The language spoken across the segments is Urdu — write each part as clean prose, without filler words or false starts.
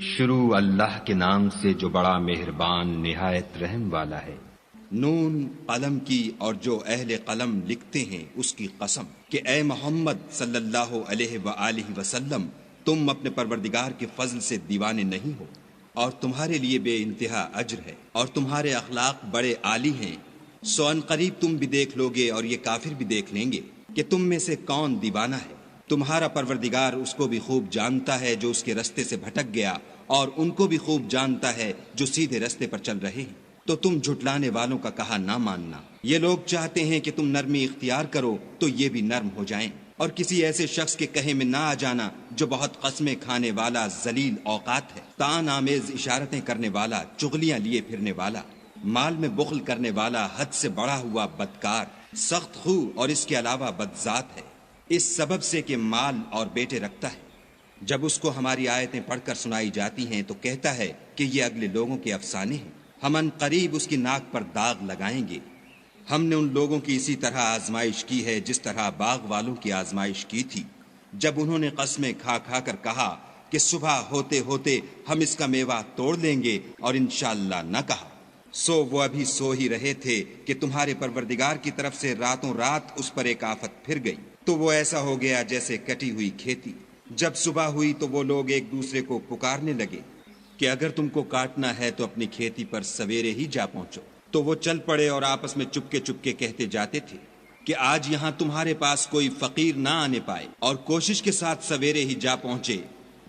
شروع اللہ کے نام سے جو بڑا مہربان نہایت رحم والا ہے۔ نون قلم کی اور جو اہل قلم لکھتے ہیں اس کی قسم کہ اے محمد صلی اللہ علیہ وآلہ وسلم تم اپنے پروردگار کے فضل سے دیوانے نہیں ہو، اور تمہارے لیے بے انتہا اجر ہے، اور تمہارے اخلاق بڑے عالی ہیں۔ سو ان قریب تم بھی دیکھ لوگے اور یہ کافر بھی دیکھ لیں گے کہ تم میں سے کون دیوانہ ہے۔ تمہارا پروردگار اس کو بھی خوب جانتا ہے جو اس کے رستے سے بھٹک گیا، اور ان کو بھی خوب جانتا ہے جو سیدھے رستے پر چل رہے ہیں۔ تو تم جھٹلانے والوں کا کہا نہ ماننا۔ یہ لوگ چاہتے ہیں کہ تم نرمی اختیار کرو تو یہ بھی نرم ہو جائیں، اور کسی ایسے شخص کے کہے میں نہ آ جانا جو بہت قسمیں کھانے والا ذلیل اوقات ہے، طعن آمیز اشارتیں کرنے والا، چغلیاں لیے پھرنے والا، مال میں بخل کرنے والا، حد سے بڑھا ہوا بدکار، سخت خو اور اس کے علاوہ بدذات ہے، اس سبب سے کہ مال اور بیٹے رکھتا ہے۔ جب اس کو ہماری آیتیں پڑھ کر سنائی جاتی ہیں تو کہتا ہے کہ یہ اگلے لوگوں کے افسانے ہیں، ہم ان قریب اس کی ناک پر داغ لگائیں گے۔ ہم نے ان لوگوں کی اسی طرح آزمائش کی ہے جس طرح باغ والوں کی آزمائش کی تھی، جب انہوں نے قسمیں کھا کھا کر کہا کہ صبح ہوتے ہوتے ہم اس کا میوہ توڑ لیں گے، اور انشاءاللہ نہ کہا۔ سو وہ ابھی سو ہی رہے تھے کہ تمہارے پروردگار کی طرف سے راتوں رات اس پر ایک آفت پھر گئی، تو وہ ایسا ہو گیا جیسے کٹی ہوئی کھیتی۔ جب صبح ہوئی تو وہ لوگ ایک دوسرے کو پکارنے لگے کہ اگر تم کو کاٹنا ہے تو اپنی کھیتی پر سویرے ہی جا پہنچو۔ تو وہ چل پڑے اور آپس میں چپکے چپکے کہتے جاتے تھے کہ آج یہاں تمہارے پاس کوئی فقیر نہ آنے پائے، اور کوشش کے ساتھ سویرے ہی جا پہنچے،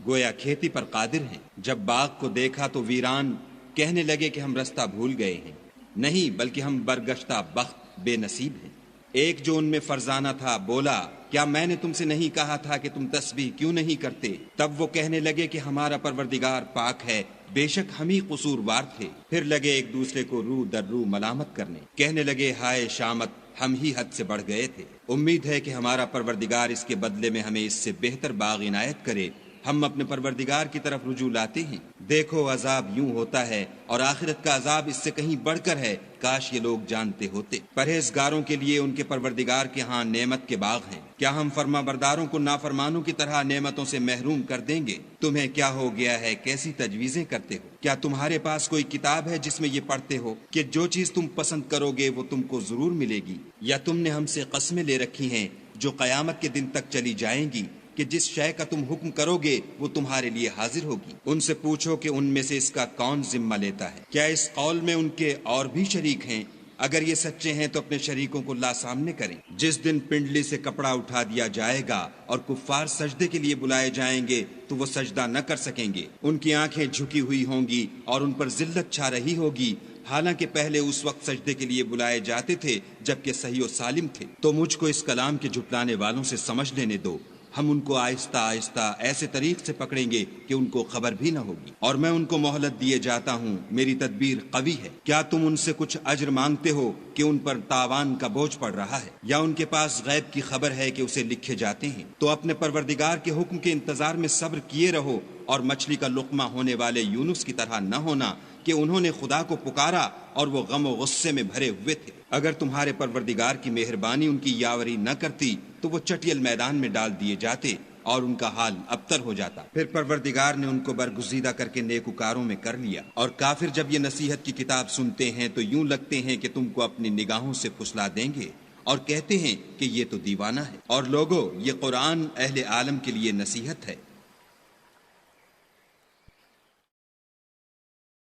گویا کھیتی پر قادر ہیں۔ جب باغ کو دیکھا تو ویران، کہنے لگے کہ ہم رستہ بھول گئے ہیں، نہیں بلکہ ہم برگشتہ بخت بے نصیب ہیں۔ ایک جو ان میں فرزانہ تھا بولا، کیا میں نے تم سے نہیں کہا تھا کہ تم تسبیح کیوں نہیں کرتے؟ تب وہ کہنے لگے کہ ہمارا پروردگار پاک ہے، بے شک ہم ہی قصوروار تھے۔ پھر لگے ایک دوسرے کو رو در رو ملامت کرنے، کہنے لگے ہائے شامت، ہم ہی حد سے بڑھ گئے تھے۔ امید ہے کہ ہمارا پروردگار اس کے بدلے میں ہمیں اس سے بہتر باغ عنایت کرے۔ ہم اپنے پروردگار کی طرف رجوع لاتے ہیں۔ دیکھو عذاب یوں ہوتا ہے، اور آخرت کا عذاب اس سے کہیں بڑھ کر ہے، کاش یہ لوگ جانتے ہوتے۔ پرہیزگاروں کے لیے ان کے پروردگار کے ہاں نعمت کے باغ ہیں۔ کیا ہم فرما برداروں کو نافرمانوں کی طرح نعمتوں سے محروم کر دیں گے؟ تمہیں کیا ہو گیا ہے، کیسی تجویزیں کرتے ہو؟ کیا تمہارے پاس کوئی کتاب ہے جس میں یہ پڑھتے ہو کہ جو چیز تم پسند کرو گے وہ تم کو ضرور ملے گی؟ یا تم نے ہم سے قسمیں لے رکھی ہیں جو قیامت کے دن تک چلی جائیں گی کہ جس شے کا تم حکم کرو گے وہ تمہارے لیے حاضر ہوگی؟ ان سے پوچھو کہ ان میں سے اس کا کون ذمہ لیتا ہے؟ کیا اس قول میں ان کے اور بھی شریک ہیں؟ اگر یہ سچے ہیں تو اپنے شریکوں کو لا سامنے کریں۔ جس دن پنڈلی سے کپڑا اٹھا دیا جائے گا اور کفار سجدے کے لیے بلائے جائیں گے تو وہ سجدہ نہ کر سکیں گے، ان کی آنکھیں جھکی ہوئی ہوں گی اور ان پر ذلت چھا رہی ہوگی، حالانکہ پہلے اس وقت سجدے کے لیے بلائے جاتے تھے جبکہ صحیح و سالم تھے۔ تو مجھ کو اس کلام کے جھٹلانے والوں سے سمجھ لینے دو، ہم ان کو آہستہ آہستہ ایسے طریق سے پکڑیں گے کہ ان کو خبر بھی نہ ہوگی، اور میں ان کو مہلت دیے جاتا ہوں، میری تدبیر قوی ہے۔ کیا تم ان سے کچھ اجر مانگتے ہو کہ ان پر تاوان کا بوجھ پڑ رہا ہے، یا ان کے پاس غیب کی خبر ہے کہ اسے لکھے جاتے ہیں؟ تو اپنے پروردگار کے حکم کے انتظار میں صبر کیے رہو، اور مچھلی کا لقمہ ہونے والے یونس کی طرح نہ ہونا کہ انہوں نے خدا کو پکارا اور وہ غم و غصے میں بھرے ہوئے تھے۔ اگر تمہارے پروردگار کی مہربانی ان کی یاوری نہ کرتی تو وہ چٹیل میدان میں ڈال دیے جاتے اور ان کا حال ابتر ہو جاتا۔ پھر پروردگار نے ان کو برگزیدہ کر کے نیکوکاروں میں کر لیا، اور کافر جب یہ نصیحت کی کتاب سنتے ہیں تو یوں لگتے ہیں کہ تم کو اپنی نگاہوں سے پھسلا دیں گے، اور کہتے ہیں کہ یہ تو دیوانہ ہے۔ اور لوگو، یہ قرآن اہل عالم کے لیے نصیحت ہے،